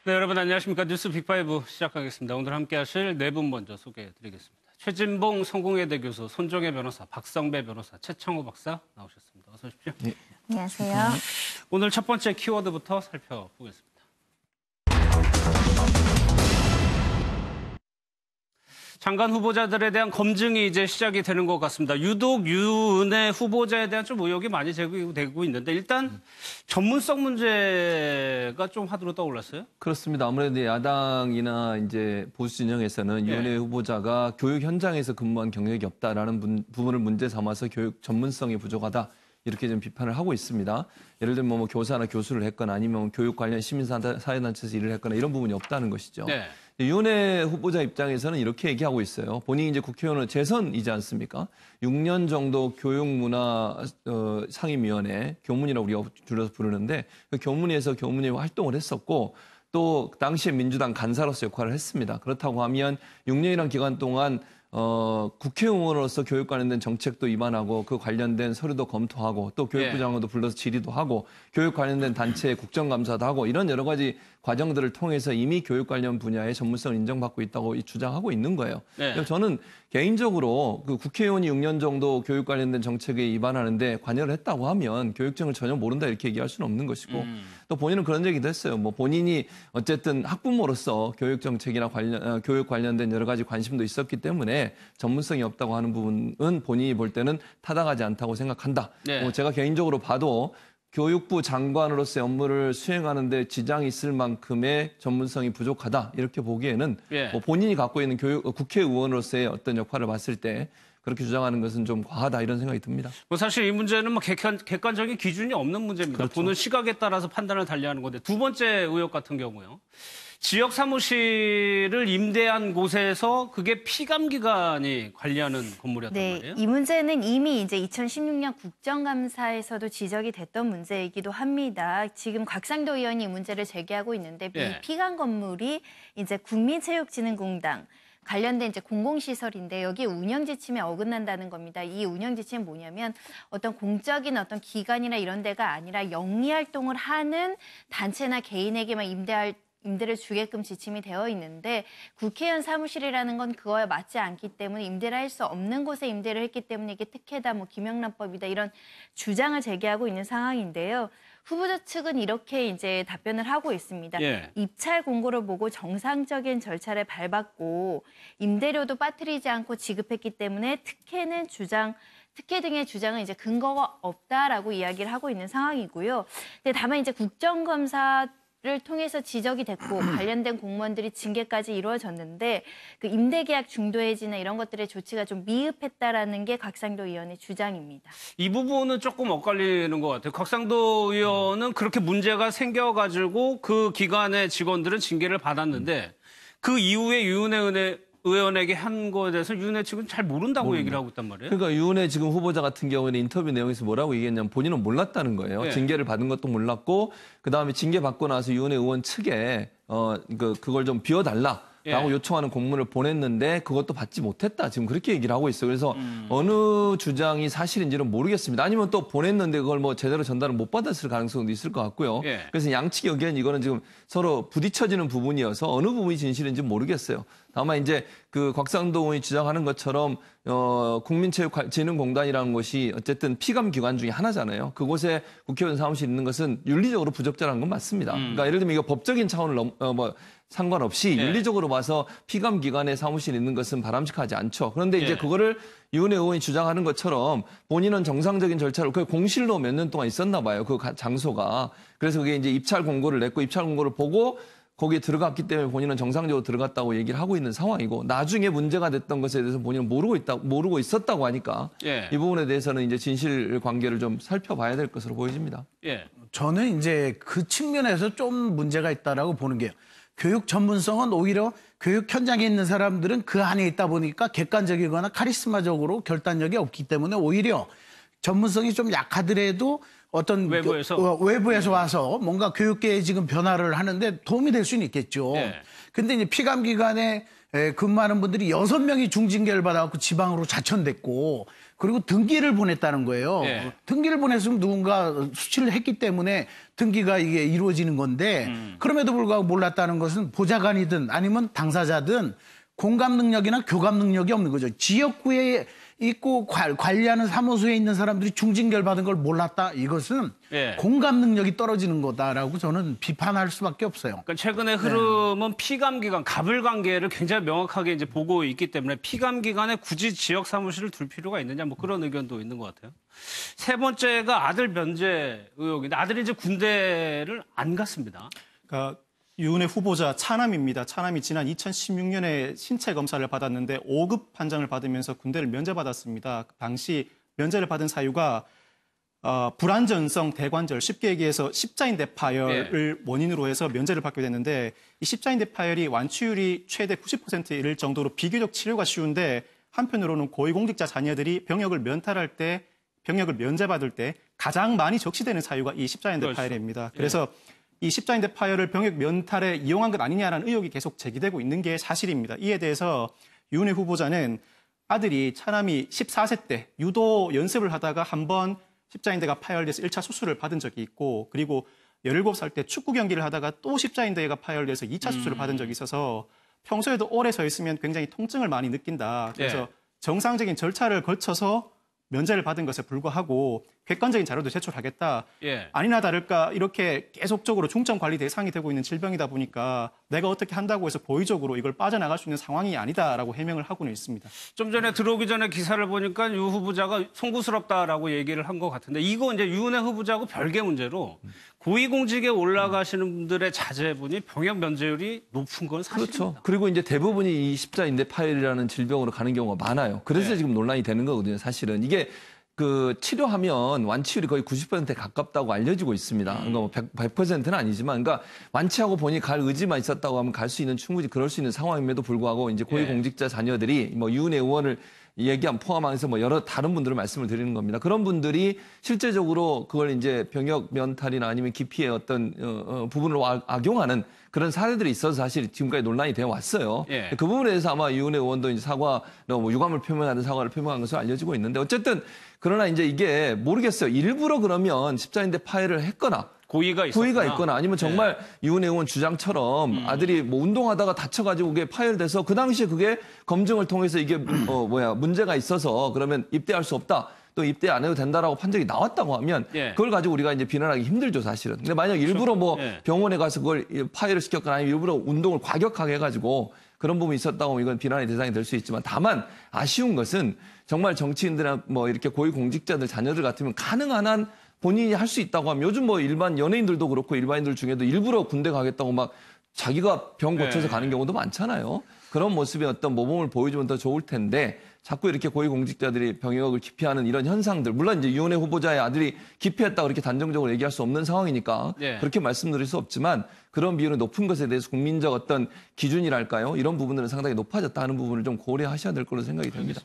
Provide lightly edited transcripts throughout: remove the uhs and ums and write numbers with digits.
네, 여러분 안녕하십니까. 뉴스 빅5 시작하겠습니다. 오늘 함께하실 네 분 먼저 소개해드리겠습니다. 최진봉 성공회대 교수, 손정혜 변호사, 박성배 변호사, 최창호 박사 나오셨습니다. 어서 오십시오. 네. 안녕하세요. 오늘 첫 번째 키워드부터 살펴보겠습니다. 장관 후보자들에 대한 검증이 이제 시작이 되는 것 같습니다. 유독 유은혜 후보자에 대한 좀 의혹이 많이 제기되고 있는데 일단 전문성 문제가 좀 화두로 떠올랐어요? 그렇습니다. 아무래도 야당이나 이제 보수 진영에서는 유은혜 후보자가 교육 현장에서 근무한 경력이 없다라는 부분을 문제 삼아서 교육 전문성이 부족하다. 이렇게 좀 비판을 하고 있습니다. 예를 들면 뭐 교사나 교수를 했거나 아니면 교육 관련 시민사회단체에서 일을 했거나 이런 부분이 없다는 것이죠. 네. 유은혜 후보자 입장에서는 이렇게 얘기하고 있어요. 본인이 이제 국회의원은 재선이지 않습니까? 6년 정도 교육문화 상임위원회, 교문이라고 우리가 줄여서 부르는데 그 교문위에서 교문위 활동을 했었고 또 당시에 민주당 간사로서 역할을 했습니다. 그렇다고 하면 6년이라는 기간 동안 국회의원으로서 교육 관련된 정책도 입안하고 그 관련된 서류도 검토하고 또 교육부 장관도 불러서 질의도 하고 교육 관련된 단체의 국정감사도 하고 이런 여러 가지 과정들을 통해서 이미 교육 관련 분야의 전문성을 인정받고 있다고 주장하고 있는 거예요. 네. 저는 개인적으로 그 국회의원이 6년 정도 교육 관련된 정책에 입안하는데 관여를 했다고 하면 교육청을 전혀 모른다 이렇게 얘기할 수는 없는 것이고 또 본인은 그런 얘기도 했어요. 뭐 본인이 어쨌든 학부모로서 교육 정책이나 교육 관련된 여러 가지 관심도 있었기 때문에 전문성이 없다고 하는 부분은 본인이 볼 때는 타당하지 않다고 생각한다. 네. 제가 개인적으로 봐도 교육부 장관으로서의 업무를 수행하는 데 지장이 있을 만큼의 전문성이 부족하다. 이렇게 보기에는 뭐 본인이 갖고 있는 국회의원으로서의 어떤 역할을 봤을 때 그렇게 주장하는 것은 좀 과하다 이런 생각이 듭니다. 뭐 사실 이 문제는 뭐 객관적인 기준이 없는 문제입니다. 그렇죠. 보는 시각에 따라서 판단을 달리하는 건데 두 번째 의혹 같은 경우요. 지역 사무실을 임대한 곳에서 그게 피감기관이 관리하는 건물이었단 말이에요? 이 문제는 이미 이제 2016년 국정감사에서도 지적이 됐던 문제이기도 합니다. 지금 곽상도 의원이 이 문제를 제기하고 있는데 이 피감 건물이 이제 국민체육진흥공단 관련된 이제 공공시설인데 여기 운영 지침에 어긋난다는 겁니다. 이 운영 지침은 뭐냐면 어떤 공적인 어떤 기관이나 이런 데가 아니라 영리활동을 하는 단체나 개인에게만 임대를 주게끔 지침이 되어 있는데 국회의원 사무실이라는 건 그거에 맞지 않기 때문에 임대를 할 수 없는 곳에 임대를 했기 때문에 이게 특혜다, 뭐 김영란법이다 이런 주장을 제기하고 있는 상황인데요. 후보자 측은 이렇게 이제 답변을 하고 있습니다. 입찰 공고를 보고 정상적인 절차를 밟았고 임대료도 빠뜨리지 않고 지급했기 때문에 특혜 등의 주장은 이제 근거가 없다라고 이야기를 하고 있는 상황이고요. 근데 다만 이제 국정감사를 통해서 지적이 됐고 관련된 공무원들이 징계까지 이루어졌는데 그 임대계약 중도해지나 이런 것들의 조치가 좀 미흡했다라는 게 곽상도 의원의 주장입니다. 이 부분은 조금 엇갈리는 것 같아요. 곽상도 의원은 그렇게 문제가 생겨가지고 그 기관의 직원들은 징계를 받았는데 그 이후에 유은혜 의원에게 한 거에 대해서 유은혜 측은 잘 모른다고 얘기를 하고 있단 말이에요. 그러니까 유은혜 지금 후보자 같은 경우에는 인터뷰 내용에서 뭐라고 얘기했냐면 본인은 몰랐다는 거예요. 징계를 받은 것도 몰랐고 그다음에 징계 받고 나서 유은혜 의원 측에 그걸 좀 비워달라. 라고 요청하는 공문을 보냈는데 그것도 받지 못했다. 지금 그렇게 얘기를 하고 있어요. 그래서 어느 주장이 사실인지는 모르겠습니다. 아니면 또 보냈는데 그걸 뭐 제대로 전달을 못 받았을 가능성도 있을 것 같고요. 그래서 양측이 여기엔 이거는 지금 서로 부딪혀지는 부분이어서 어느 부분이 진실인지 모르겠어요. 다만 이제 그 곽상도 의원이 주장하는 것처럼 국민체육진흥공단이라는 것이 어쨌든 피감 기관 중에 하나잖아요. 그곳에 국회의원 사무실이 있는 것은 윤리적으로 부적절한 건 맞습니다. 그러니까 예를 들면 이거 법적인 차원을 상관없이 윤리적으로 봐서 피감 기관에 사무실이 있는 것은 바람직하지 않죠. 그런데 이제 그거를 유은혜 의원이 주장하는 것처럼 본인은 정상적인 절차를 그 공실로 몇 년 동안 있었나 봐요. 그 장소가. 그래서 그게 이제 입찰 공고를 냈고 입찰 공고를 보고 거기에 들어갔기 때문에 본인은 정상적으로 들어갔다고 얘기를 하고 있는 상황이고 나중에 문제가 됐던 것에 대해서 본인은 모르고 있었다고 하니까 이 부분에 대해서는 이제 진실 관계를 좀 살펴봐야 될 것으로 보여집니다. 저는 이제 그 측면에서 좀 문제가 있다라고 보는 게요. 교육 전문성은 오히려 교육 현장에 있는 사람들은 그 안에 있다 보니까 객관적이거나 카리스마적으로 결단력이 없기 때문에 오히려 전문성이 좀 약하더라도 어떤 외부에서 와서 뭔가 교육계에 지금 변화를 하는데 도움이 될 수는 있겠죠. 근데 이제 피감기관에 근무하는 분들이 6명이 중징계를 받아갖고 지방으로 자천됐고 그리고 등기를 보냈다는 거예요. 예. 등기를 보냈으면 누군가 수치를 했기 때문에 등기가 이게 이루어지는 건데 그럼에도 불구하고 몰랐다는 것은 보좌관이든 아니면 당사자든 공감 능력이나 교감 능력이 없는 거죠. 지역구에 있고 관리하는 사무소에 있는 사람들이 중징계를 받은 걸 몰랐다. 이것은 예. 공감 능력이 떨어지는 거다라고 저는 비판할 수밖에 없어요. 그러니까 최근의 흐름은 피감 기관, 갑을 관계를 굉장히 명확하게 이제 보고 있기 때문에 피감 기관에 굳이 지역 사무실을 둘 필요가 있느냐 뭐 그런 의견도 있는 것 같아요. 세 번째가 아들 면제 의혹인데 아들이 이제 군대를 안 갔습니다. 그러니까 유은혜 후보자 차남입니다. 차남이 지난 2016년에 신체 검사를 받았는데 5급 판정을 받으면서 군대를 면제받았습니다. 당시 면제를 받은 사유가 불안전성 대관절, 쉽게 얘기해서 십자인대 파열을 원인으로 해서 면제를 받게 됐는데 이 십자인대 파열이 완치율이 최대 90%에 이를 정도로 비교적 치료가 쉬운데 한편으로는 고위공직자 자녀들이 병역을 면제받을 때 가장 많이 적시되는 사유가 이 십자인대 그렇죠. 파열입니다. 그래서 이 십자인대 파열을 병역 면탈에 이용한 것 아니냐라는 의혹이 계속 제기되고 있는 게 사실입니다. 이에 대해서 유은혜 후보자는 아들이 차남이 14세 때 유도 연습을 하다가 한번 십자인대가 파열돼서 1차 수술을 받은 적이 있고 그리고 17살 때 축구 경기를 하다가 또 십자인대가 파열돼서 2차 수술을 받은 적이 있어서 평소에도 오래 서 있으면 굉장히 통증을 많이 느낀다. 그래서 정상적인 절차를 거쳐서 면제를 받은 것에 불과하고 객관적인 자료도 제출하겠다. 아니나 다를까 이렇게 계속적으로 중점 관리 대상이 되고 있는 질병이다 보니까 내가 어떻게 한다고 해서 고의적으로 이걸 빠져나갈 수 있는 상황이 아니다라고 해명을 하고는 있습니다. 좀 전에 들어오기 전에 기사를 보니까 유 후보자가 송구스럽다라고 얘기를 한 것 같은데 이거 이제 유은혜 후보자하고 별개 문제로 고위공직에 올라가시는 분들의 자제분이 병역 면제율이 높은 건 사실입니다. 그렇죠. 그리고 이제 대부분이 이 십자인대 파열이라는 질병으로 가는 경우가 많아요. 그래서 지금 논란이 되는 거거든요. 사실은 이게 그 치료하면 완치율이 거의 90%에 가깝다고 알려지고 있습니다. 그러니까 뭐 100%는 아니지만, 그러니까 완치하고 보니 갈 의지만 있었다고 하면 갈 수 있는 충분히 그럴 수 있는 상황임에도 불구하고 이제 고위공직자 자녀들이 뭐 유은혜 의원을 얘기한 포함해서 뭐 여러 다른 분들을 말씀을 드리는 겁니다. 그런 분들이 실제적으로 그걸 이제 병역 면탈이나 아니면 기피의 어떤 부분을 악용하는 그런 사례들이 있어서 사실 지금까지 논란이 되어 왔어요. 그 부분에 대해서 아마 유은혜 의원도 이제 뭐 유감을 표명하는 사과를 표명한 것으로 알려지고 있는데 어쨌든 그러나 이제 이게 모르겠어요. 일부러 그러면 십자인대 파열을 했거나 고의가 있거나 아니면 정말 유은혜 의원 주장처럼 아들이 뭐 운동하다가 다쳐가지고 그게 파열돼서 그 당시에 그게 검증을 통해서 이게 문제가 있어서 그러면 입대할 수 없다. 또 입대 안 해도 된다라고 판정이 나왔다고 하면 그걸 가지고 우리가 이제 비난하기 힘들죠, 사실은. 근데 만약 일부러 뭐 병원에 가서 그걸 파열을 시켰거나 아니면 일부러 운동을 과격하게 해가지고 그런 부분이 있었다고 하면 이건 비난의 대상이 될 수 있지만 다만 아쉬운 것은 정말 정치인들이나 뭐 이렇게 고위공직자들 자녀들 같으면 가능한 한 본인이 할 수 있다고 하면 요즘 뭐 일반 연예인들도 그렇고 일반인들 중에도 일부러 군대 가겠다고 막 자기가 병 고쳐서 가는 경우도 많잖아요. 그런 모습의 어떤 모범을 보여주면 더 좋을 텐데 자꾸 이렇게 고위공직자들이 병역을 기피하는 이런 현상들. 물론 이제 유은혜 후보자의 아들이 기피했다고 이렇게 단정적으로 얘기할 수 없는 상황이니까 그렇게 말씀드릴 수 없지만 그런 비율이 높은 것에 대해서 국민적 어떤 기준이랄까요? 이런 부분들은 상당히 높아졌다 하는 부분을 좀 고려하셔야 될 걸로 생각이 됩니다.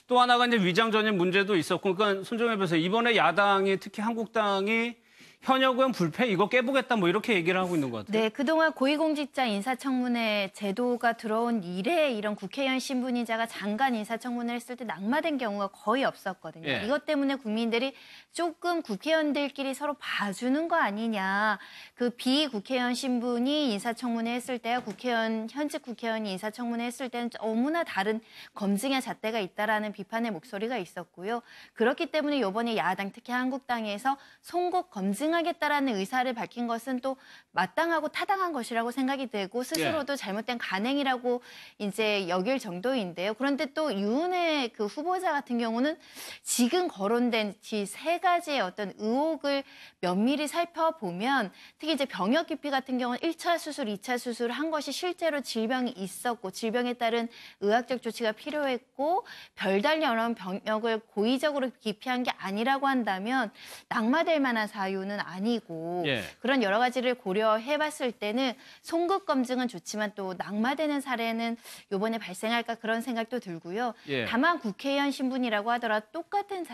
또 하나가 이제 위장 전입 문제도 있었고, 그러니까 손정혜 변호사 이번에 야당이 특히 한국당이 현역 의원 불패 이거 깨보겠다 뭐 이렇게 얘기를 하고 있는 것 같아요. 네, 그동안 고위공직자 인사청문회 제도가 들어온 이래 이런 국회의원 신분이자가 장관 인사청문회를 했을 때 낙마된 경우가 거의 없었거든요. 이것 때문에 국민들이 조금 국회의원들끼리 서로 봐주는 거 아니냐. 그 비국회의원 신분이 인사청문회 했을 때와 현직 국회의원이 인사청문회 했을 때는 너무나 다른 검증의 잣대가 있다라는 비판의 목소리가 있었고요. 그렇기 때문에 이번에 야당 특히 한국당에서 송곳 검증하겠다라는 의사를 밝힌 것은 또 마땅하고 타당한 것이라고 생각이 되고 스스로도 잘못된 간행이라고 이제 여길 정도인데요. 그런데 또 유은혜 그 후보자 같은 경우는 지금 거론된 이 세 가지의 어떤 의혹을 면밀히 살펴보면 특히 이제 병역 기피 같은 경우는 1차 수술, 2차 수술을 한 것이 실제로 질병이 있었고 질병에 따른 의학적 조치가 필요했고 별달리 어려운 병역을 고의적으로 기피한 게 아니라고 한다면 낙마될 만한 사유는 아니고 그런 여러 가지를 고려해봤을 때는 송급 검증은 좋지만 또 낙마되는 사례는 이번에 발생할까 그런 생각도 들고요. 다만 국회의원 신분이라고 하더라도 똑같은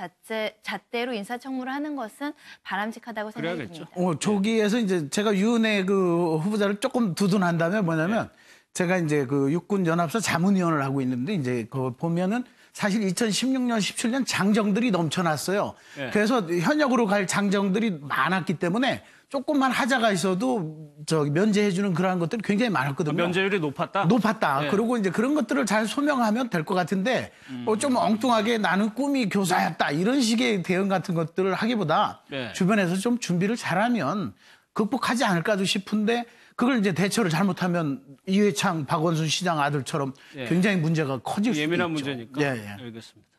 잣대로 인사청문을 하는 것은 바람직하다고 생각이 듭니다. 저기에서 이제 제가 유은혜 그 후보자를 조금 두둔한다면 뭐냐면 제가 이제 그 육군연합사 자문위원을 하고 있는데 이제 그 보면은 사실 2016년, 17년 장정들이 넘쳐났어요. 네. 그래서 현역으로 갈 장정들이 많았기 때문에 조금만 하자가 있어도 면제해주는 그러한 것들이 굉장히 많았거든요. 면제율이 높았다? 높았다. 네. 그리고 이제 그런 것들을 잘 소명하면 될 것 같은데 좀 엉뚱하게 나는 꿈이 교사였다 이런 식의 대응 같은 것들을 하기보다 네. 주변에서 좀 준비를 잘하면 극복하지 않을까도 싶은데 그걸 이제 대처를 잘못하면 이회창, 박원순 시장 아들처럼 예. 굉장히 문제가 커질 수도 예민한 있죠. 문제니까. 예, 예. 알겠습니다.